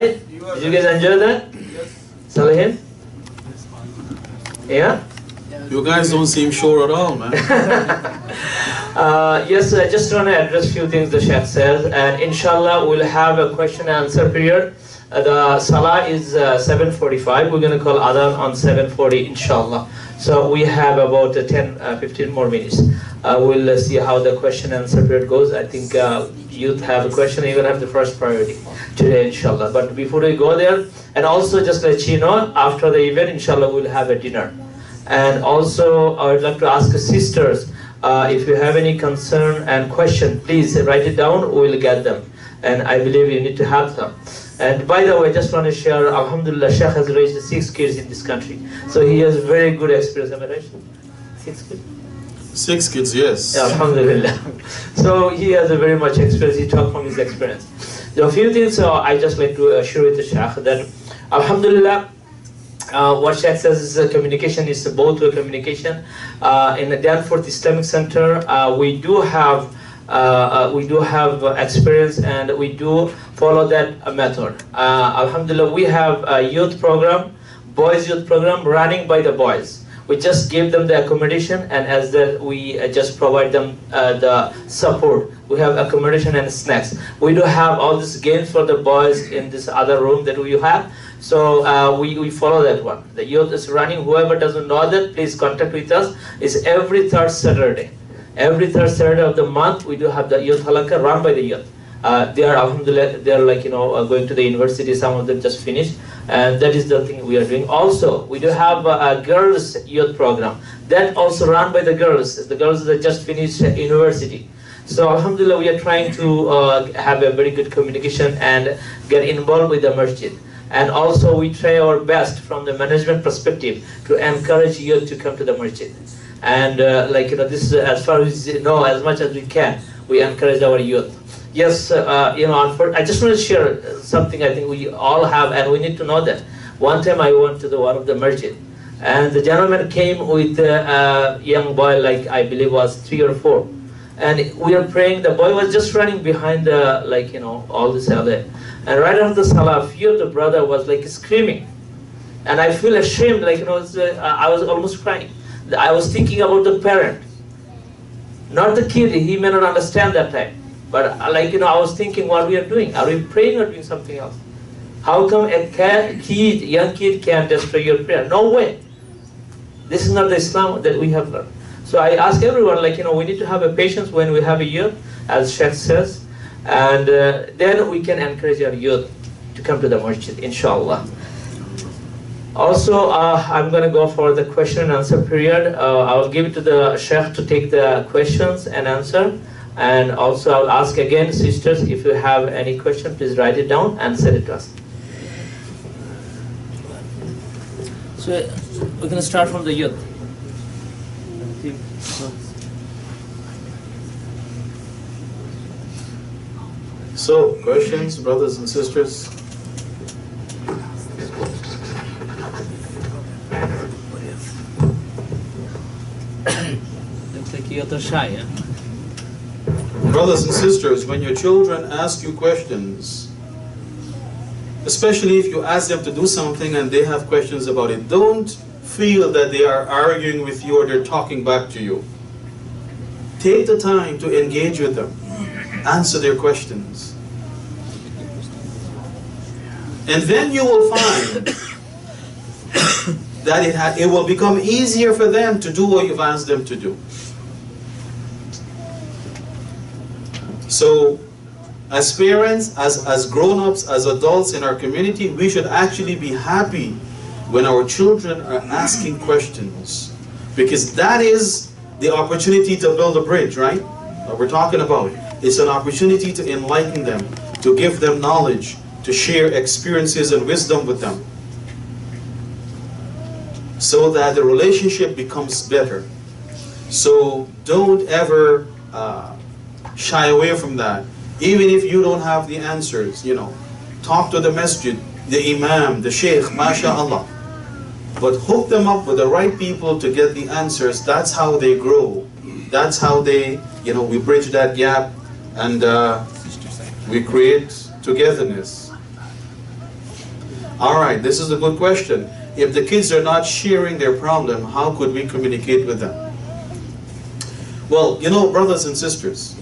Did you guys enjoy that? Yes. Salihim? Yeah? You guys don't seem sure at all, man. Yes, I just want to address a few things the Sheikh says, and inshallah we'll have a question and answer period. The Salah is 7:45. We're going to call Adhan on 7:40, inshallah. So we have about 15 more minutes. We'll see how the question and answer period goes. I think youth have a question, you're going to have the first priority today, inshallah. But before we go there, and also just let you know, after the event, inshallah, we'll have a dinner. And also, I would like to ask sisters, if you have any concern and question, please write it down, we'll get them. And I believe you need to have them. And by the way, I just want to share, alhamdulillah, Sheikh has raised 6 kids in this country. So he has very good experience, am I right? 6 kids? 6 kids, yes. Yeah, alhamdulillah. So he has a very much experience, he talked from his experience. There are a few things I just like to share with the Sheikh that, alhamdulillah, what Sheikh says is communication is both way communication. In the Danforth Islamic Center, we do have experience and we do follow that method. Alhamdulillah, we have a youth program, boys youth program running by the boys. We just give them the accommodation, and as that we just provide them the support. We have accommodation and snacks. We do have all these games for the boys in this other room that we have. So we follow that one. The youth is running. Whoever doesn't know that, please contact with us. It's every third Saturday. Every third Saturday of the month, we do have the youth halakha run by the youth. They are, alhamdulillah, they are like, going to the university. Some of them just finished. And that is the thing we are doing. Also, we do have a girls youth program. That also run by the girls. The girls that just finished university. So alhamdulillah, we are trying to have a very good communication and get involved with the masjid. And also we try our best from the management perspective to encourage youth to come to the masjid. And this is as far as as much as we can, we encourage our youth. Yes, I just want to share something I think we all have, and we need to know that. One time I went to one of the masjid, and the gentleman came with a young boy, like I believe was 3 or 4. And we are praying, the boy was just running behind the, all the salah. And right after the salah, a few of the brother was screaming. And I feel ashamed, I was almost crying. I was thinking about the parent, not the kid. He may not understand that time. But I was thinking what we are doing. Are we praying or doing something else? How come a young kid can destroy your prayer? No way. This is not the Islam that we have learned. So I ask everyone, we need to have a patience when we have a youth, as Sheikh says, and then we can encourage our youth to come to the masjid, inshallah. Also, I'm going to go for the question and answer period. I'll give it to the Sheikh to take the questions and answer. And also I'll ask again, sisters, if you have any question, please write it down and send it to us. So we're going to start from the youth. So, questions, brothers and sisters? Looks like you're shy, huh? Brothers and sisters, when your children ask you questions, especially if you ask them to do something and they have questions about it, don't feel that they are arguing with you or they're talking back to you. Take the time to engage with them, answer their questions. And then you will find that it will become easier for them to do what you've asked them to do. So, as parents, as grown-ups, as adults in our community, we should actually be happy when our children are asking questions, because that is the opportunity to build a bridge, right? That we're talking about. It's an opportunity to enlighten them, to give them knowledge, to share experiences and wisdom with them, so that the relationship becomes better. So don't ever shy away from that. Even if you don't have the answers, talk to the masjid, the imam, the sheikh, mashallah. But hook them up with the right people to get the answers. That's how they grow. That's how they, we bridge that gap and we create togetherness. All right, this is a good question. If the kids are not sharing their problem, how could we communicate with them? Well, you know, brothers and sisters,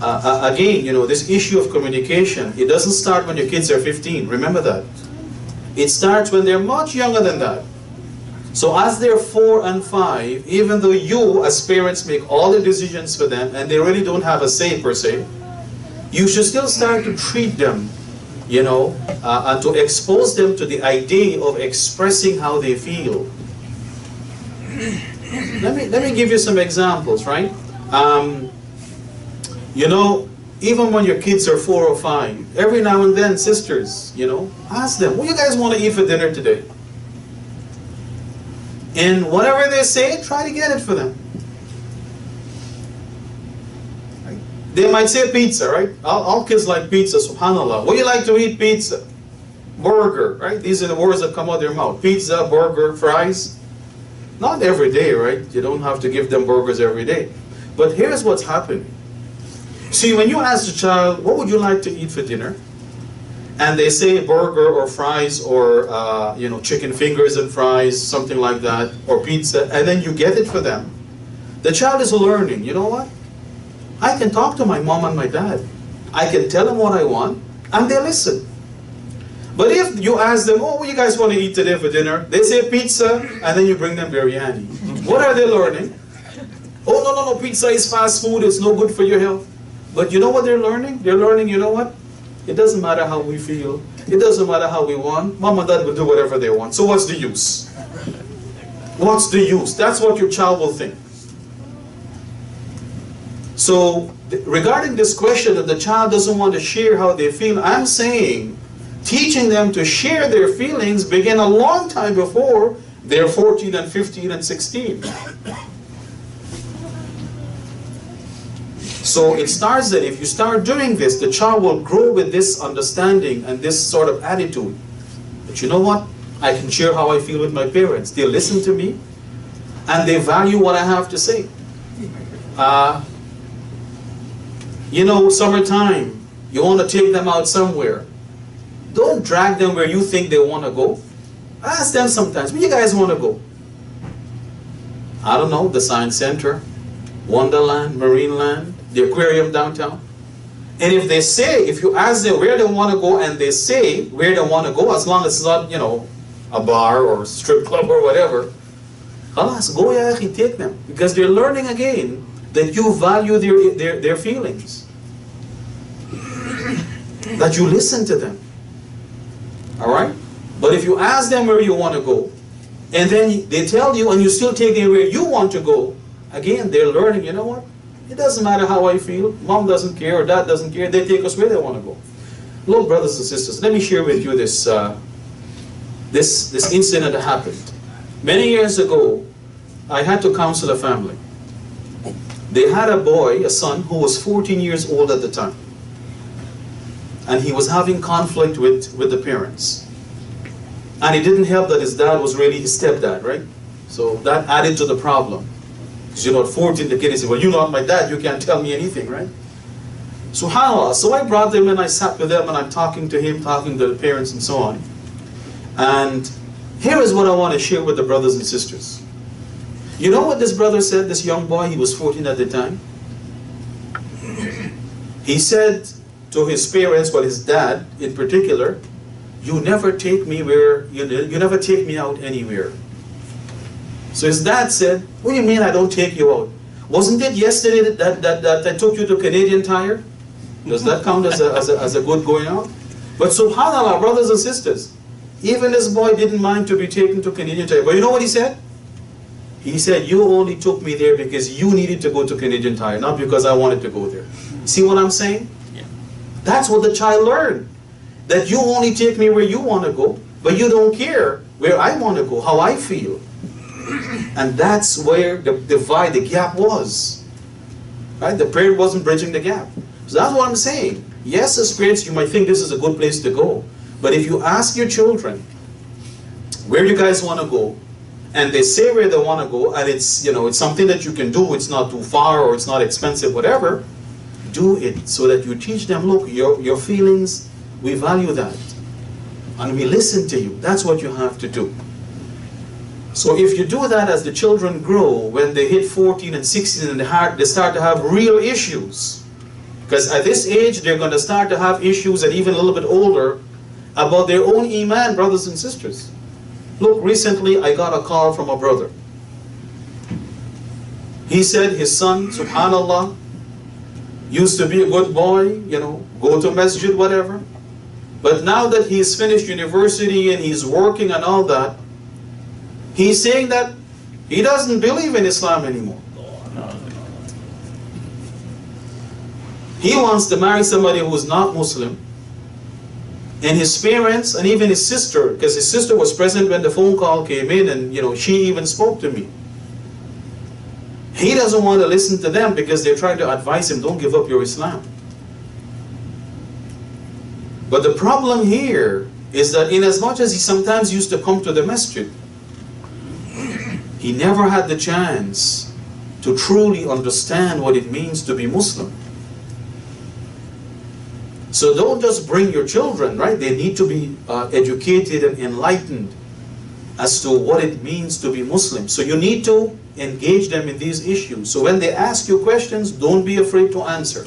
again, you know, this issue of communication, it doesn't start when your kids are 15. Remember that. It starts when they're much younger than that. So as they're 4 and 5, even though you as parents make all the decisions for them and they really don't have a say per se, you should still start to treat them, you know, and to expose them to the idea of expressing how they feel. Let me give you some examples, right? You know, even when your kids are 4 or 5, every now and then, sisters, you know, ask them, what do you guys want to eat for dinner today? And whatever they say, try to get it for them. Right? They might say pizza, right? All kids like pizza, subhanAllah. What do you like to eat? Pizza. Burger, right? These are the words that come out of their mouth. Pizza, burger, fries. Not every day, right? You don't have to give them burgers every day. But here's what's happening. See, when you ask the child, what would you like to eat for dinner? And they say burger or fries or, you know, chicken fingers and fries, something like that, or pizza, and then you get it for them. The child is learning, you know what? I can talk to my mom and my dad. I can tell them what I want, and they listen. But if you ask them, oh, what do you guys want to eat today for dinner? They say pizza, and then you bring them biryani. What are they learning? Oh, no, pizza is fast food, it's no good for your health. But you know what they're learning? They're learning, you know what? It doesn't matter how we feel. It doesn't matter how we want. Mom and dad will do whatever they want. So what's the use? What's the use? That's what your child will think. So regarding this question that the child doesn't want to share how they feel, I'm saying teaching them to share their feelings began a long time before they're 14 and 15 and 16. So it starts that if you start doing this, the child will grow with this understanding and this sort of attitude. But you know what? I can share how I feel with my parents. They listen to me and they value what I have to say. You know, summertime, you want to take them out somewhere. Don't drag them where you think they want to go. Ask them sometimes, where you guys want to go? I don't know, the Science Center, Wonderland, Marineland, the aquarium downtown. And if they say, if you ask them where they want to go and they say where they want to go, as long as it's not, you know, a bar or a strip club or whatever, khalas, go ya akhi, take them. Because they're learning again that you value their feelings. That you listen to them. Alright? But if you ask them where you want to go, and then they tell you and you still take them where you want to go, again, they're learning, you know what? It doesn't matter how I feel. Mom doesn't care or dad doesn't care. They take us where they want to go. Look, brothers and sisters, let me share with you this incident that happened. Many years ago, I had to counsel a family. They had a boy, a son, who was 14 years old at the time. And he was having conflict with the parents. And it didn't help that his dad was really his stepdad, right? So that added to the problem. Because you know, at 14, the kid is saying, well, you're not my dad, you can't tell me anything, right? SubhanAllah. So I brought them and I sat with them and I'm talking to him, talking to the parents and so on. And here is what I want to share with the brothers and sisters. You know what this brother said, this young boy, he was 14 at the time? He said to his parents, well, his dad in particular, you never take me where, you never take me out anywhere. So his dad said, what do you mean I don't take you out? Wasn't it yesterday that I took you to Canadian Tire? Does that count as a good going out? But subhanAllah, brothers and sisters, even this boy didn't mind to be taken to Canadian Tire. But you know what he said? He said, you only took me there because you needed to go to Canadian Tire, not because I wanted to go there. See what I'm saying? Yeah. That's what the child learned. That you only take me where you want to go, but you don't care where I want to go, how I feel. And that's where the divide, the gap was. Right? The parent wasn't bridging the gap. So that's what I'm saying. Yes, as parents, you might think this is a good place to go. But if you ask your children, where you guys want to go, and they say where they want to go, and it's, you know, it's something that you can do, it's not too far or it's not expensive, whatever, do it so that you teach them, look, your feelings, we value that. and we listen to you. That's what you have to do. So if you do that as the children grow, when they hit 14 and 16 and they start to have real issues. Because at this age, they're going to start to have issues, and even a little bit older, about their own iman, brothers and sisters. Look, recently I got a call from a brother. He said his son, subhanallah, used to be a good boy, you know, go to masjid, whatever. But now that he's finished university and he's working and all that, he's saying that he doesn't believe in Islam anymore. He wants to marry somebody who's not Muslim. And his parents and even his sister, because his sister was present when the phone call came in, and you know, she even spoke to me. He doesn't want to listen to them because they're trying to advise him, don't give up your Islam. But the problem here is that in as much as he sometimes used to come to the masjid, he never had the chance to truly understand what it means to be Muslim. So don't just bring your children, right? They need to be educated and enlightened as to what it means to be Muslim. So you need to engage them in these issues. So when they ask you questions, don't be afraid to answer.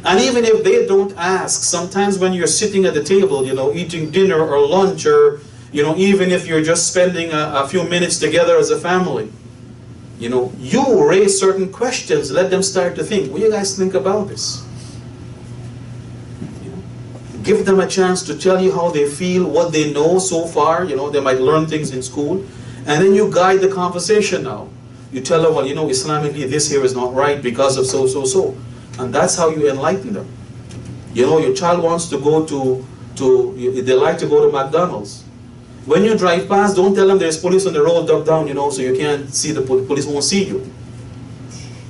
And even if they don't ask, sometimes when you're sitting at the table, you know, eating dinner or lunch, or, you know, even if you're just spending a few minutes together as a family, you know, you raise certain questions, let them start to think, what do you guys think about this? Give them a chance to tell you how they feel, what they know so far. You know, they might learn things in school. And then you guide the conversation now. You tell them, well, you know, Islamically, this here is not right because of so, so, so. And that's how you enlighten them. You know, your child wants to go they like to go to McDonald's. When you drive past, don't tell them there's police on the road, duck down, you know, so you can't see the police won't see you.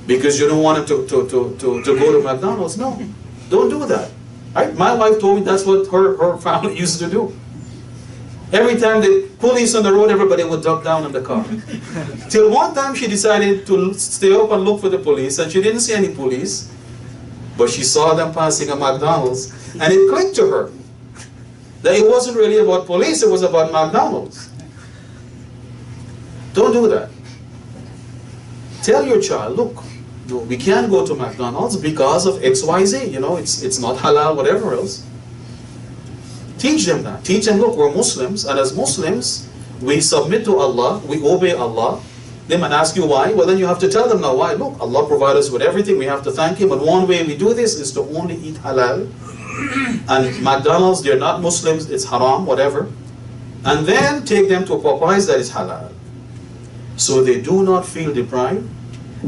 Because you don't want them to go to McDonald's. No, don't do that. Right? My wife told me that's what her family used to do. Every time the police on the road, everybody would duck down in the car. Till one time she decided to stay up and look for the police, and she didn't see any police, but she saw them passing a McDonald's, and it clicked to her that it wasn't really about police, it was about McDonald's. Don't do that. Tell your child, look, no, we can't go to McDonald's because of XYZ, you know, it's not halal, whatever else. Teach them that. Teach them, look, we're Muslims, and as Muslims, we submit to Allah, we obey Allah. They might ask you why. Well, then you have to tell them now why. Look, Allah provides us with everything, we have to thank Him, and one way we do this is to only eat halal. And McDonald's, they're not Muslims, it's haram, whatever. And then take them to Popeyes that is halal. So they do not feel deprived.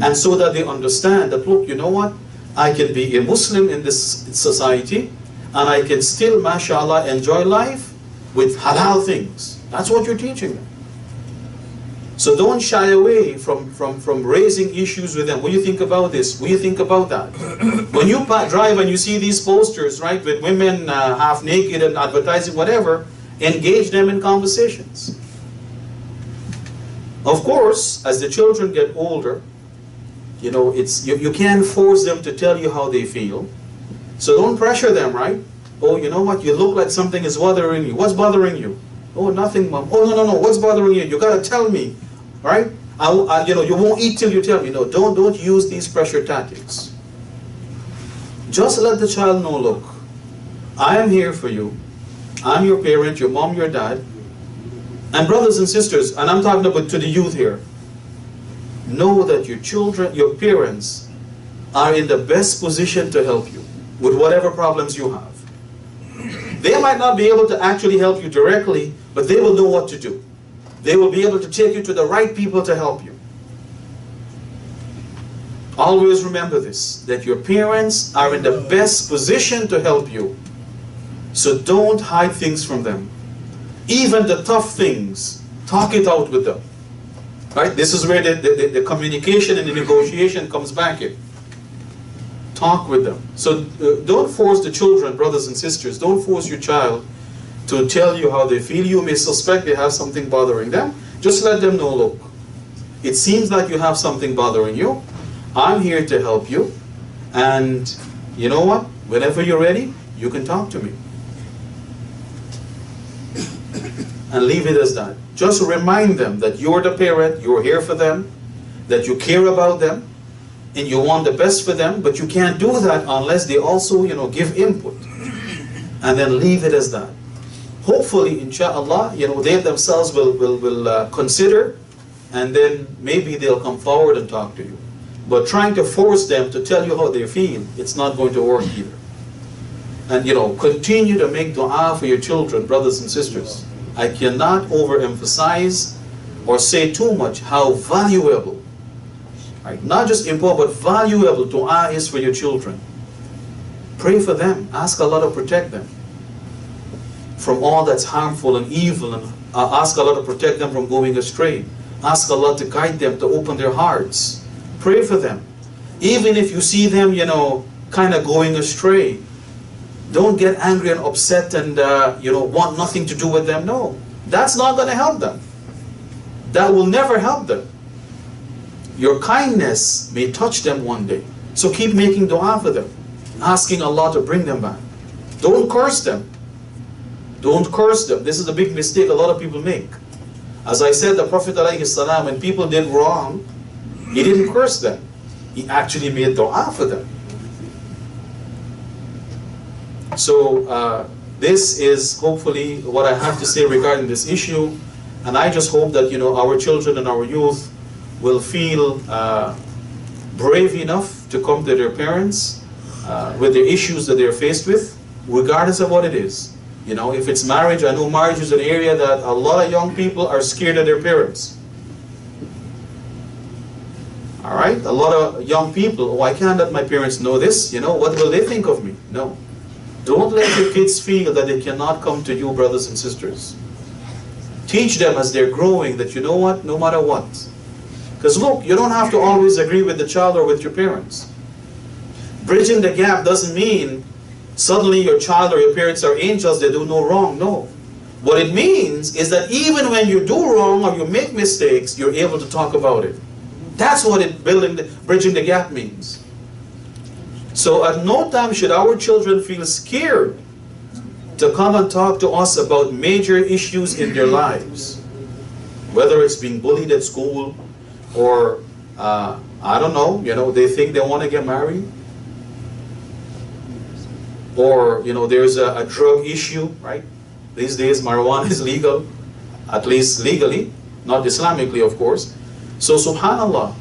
And so that they understand that, look, you know what? I can be a Muslim in this society, and I can still, mashallah, enjoy life with halal things. That's what you're teaching them. So don't shy away from raising issues with them. What do you think about this? What do you think about that? When you drive and you see these posters, right, with women half naked and advertising, whatever, engage them in conversations. Of course, as the children get older, you know, you can't force them to tell you how they feel. So don't pressure them, right? Oh, you know what? You look like something is bothering you. What's bothering you? Oh, nothing, Mom. Oh, no. What's bothering you? You gotta tell me, right? You know, you won't eat till you tell me. No, don't use these pressure tactics. Just let the child know, look, I am here for you. I'm your parent, your mom, your dad. And brothers and sisters, and I'm talking about to the youth here, know that your children, your parents, are in the best position to help you with whatever problems you have. They might not be able to actually help you directly, but they will know what to do. They will be able to take you to the right people to help you. Always remember this, that your parents are in the best position to help you. So don't hide things from them. Even the tough things, talk it out with them. Right? This is where the communication and the negotiation comes back in. Talk with them. So don't force the children, brothers and sisters, don't force your child to tell you how they feel. You may suspect they have something bothering them. Just let them know, look, it seems like you have something bothering you. I'm here to help you. And you know what? Whenever you're ready, you can talk to me. and leave it as that. Just remind them that you're the parent, you're here for them, that you care about them, and you want the best for them, but you can't do that unless they also, give input. And then leave it as that. Hopefully, inshallah, they themselves will consider, and then maybe they'll come forward and talk to you. But trying to force them to tell you how they feel, it's not going to work either. And continue to make dua for your children, brothers and sisters. I cannot overemphasize or say too much how valuable, right? Not just important, but valuable dua is for your children. Pray for them. Ask Allah to protect them from all that's harmful and evil, and ask Allah to protect them from going astray. Ask Allah to guide them, to open their hearts. Pray for them. Even if you see them, kind of going astray, don't get angry and upset and, want nothing to do with them. No, that's not going to help them. That will never help them. Your kindness may touch them one day. So keep making dua for them, asking Allah to bring them back. Don't curse them. Don't curse them. This is a big mistake a lot of people make. As I said, the Prophet ﷺ, when people did wrong, he didn't curse them. He actually made dua for them. So this is hopefully what I have to say regarding this issue. And I just hope that our children and our youth will feel brave enough to come to their parents with the issues that they're faced with, regardless of what it is. If it's marriage, I know marriage is an area that a lot of young people are scared of their parents. All right? A lot of young people, oh, I can't let my parents know this. What will they think of me? No. Don't let your kids feel that they cannot come to you, brothers and sisters. Teach them as they're growing that, what, no matter what. Because look, you don't have to always agree with the child or with your parents. Bridging the gap doesn't mean suddenly your child or your parents are angels, they do no wrong. No. What it means is that even when you do wrong or you make mistakes, you're able to talk about it. That's what bridging the gap means. So at no time should our children feel scared to come and talk to us about major issues in their lives. Whether it's being bullied at school or, I don't know, they think they want to get married. Or, there's a drug issue, right? These days, marijuana is legal, at least legally, not Islamically, of course. So, subhanallah,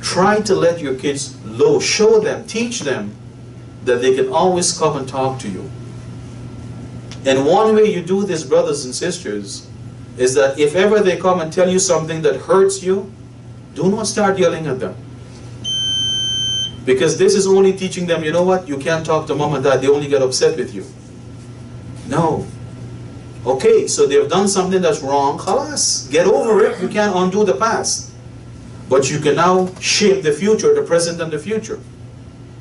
try to let your kids know, show them, teach them that they can always come and talk to you. And one way you do this, brothers and sisters, is that if ever they come and tell you something that hurts you, do not start yelling at them. Because this is only teaching them, what? You can't talk to mom and dad. They only get upset with you. No. Okay, so they've done something that's wrong. Khalas. Get over it. You can't undo the past. But you can now shape the future, the present and the future.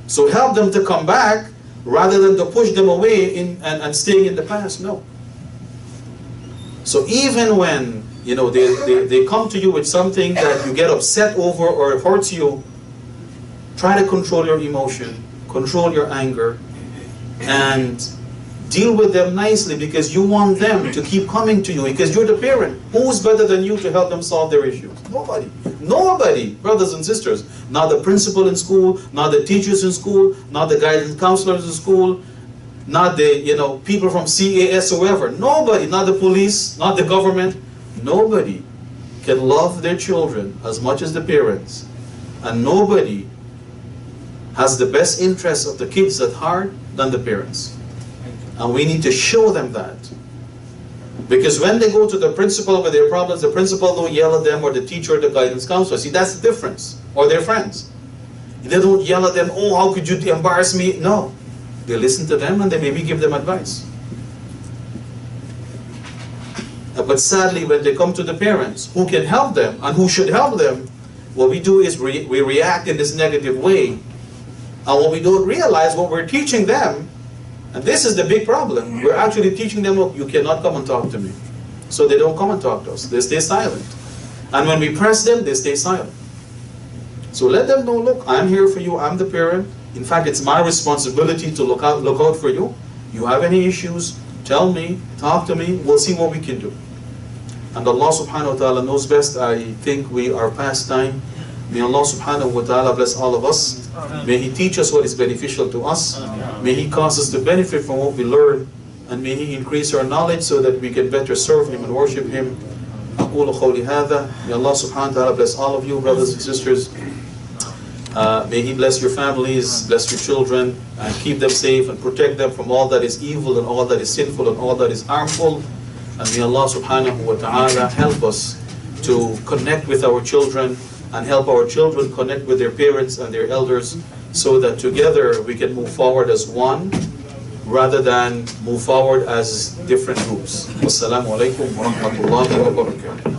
So help them to come back rather than to push them away and staying in the past. No. So even when, they come to you with something that you get upset over or it hurts you, try to control your emotion, control your anger, and deal with them nicely because you want them to keep coming to you because you're the parent. Who's better than you to help them solve their issues? Nobody. Nobody, brothers and sisters. Not the principal in school, not the teachers in school, not the guidance counselors in school, not the people from CAS or whoever. Nobody, not the police, not the government. Nobody can love their children as much as the parents. And nobody has the best interests of the kids at heart than the parents. And we need to show them that. Because when they go to the principal with their problems, the principal don't yell at them, or the teacher or the guidance counselor. See, that's the difference. Or their friends. They don't yell at them, oh, how could you embarrass me? No. They listen to them and they maybe give them advice. But sadly, when they come to the parents who can help them and who should help them, what we do is we react in this negative way. And what we don't realize, what we're teaching them, and this is the big problem, we're actually teaching them, look, you cannot come and talk to me. So they don't come and talk to us. They stay silent. And when we press them, they stay silent. So let them know, look, I'm here for you, I'm the parent. In fact, it's my responsibility to look out for you. You have any issues, tell me, talk to me, we'll see what we can do. And Allah subhanahu wa ta'ala knows best. I think we are past time. May Allah subhanahu wa ta'ala bless all of us. May He teach us what is beneficial to us. May He cause us to benefit from what we learn. And may He increase our knowledge so that we can better serve Him and worship Him. أقول قولي هذا. May Allah subhanahu wa ta'ala bless all of you, brothers and sisters. May He bless your families, bless your children, and keep them safe and protect them from all that is evil and all that is sinful and all that is harmful. And may Allah subhanahu wa ta'ala help us to connect with our children and help our children connect with their parents and their elders so that together we can move forward as one rather than move forward as different groups. Wassalamu alaikum wa rahmatullahi wa barakatuh.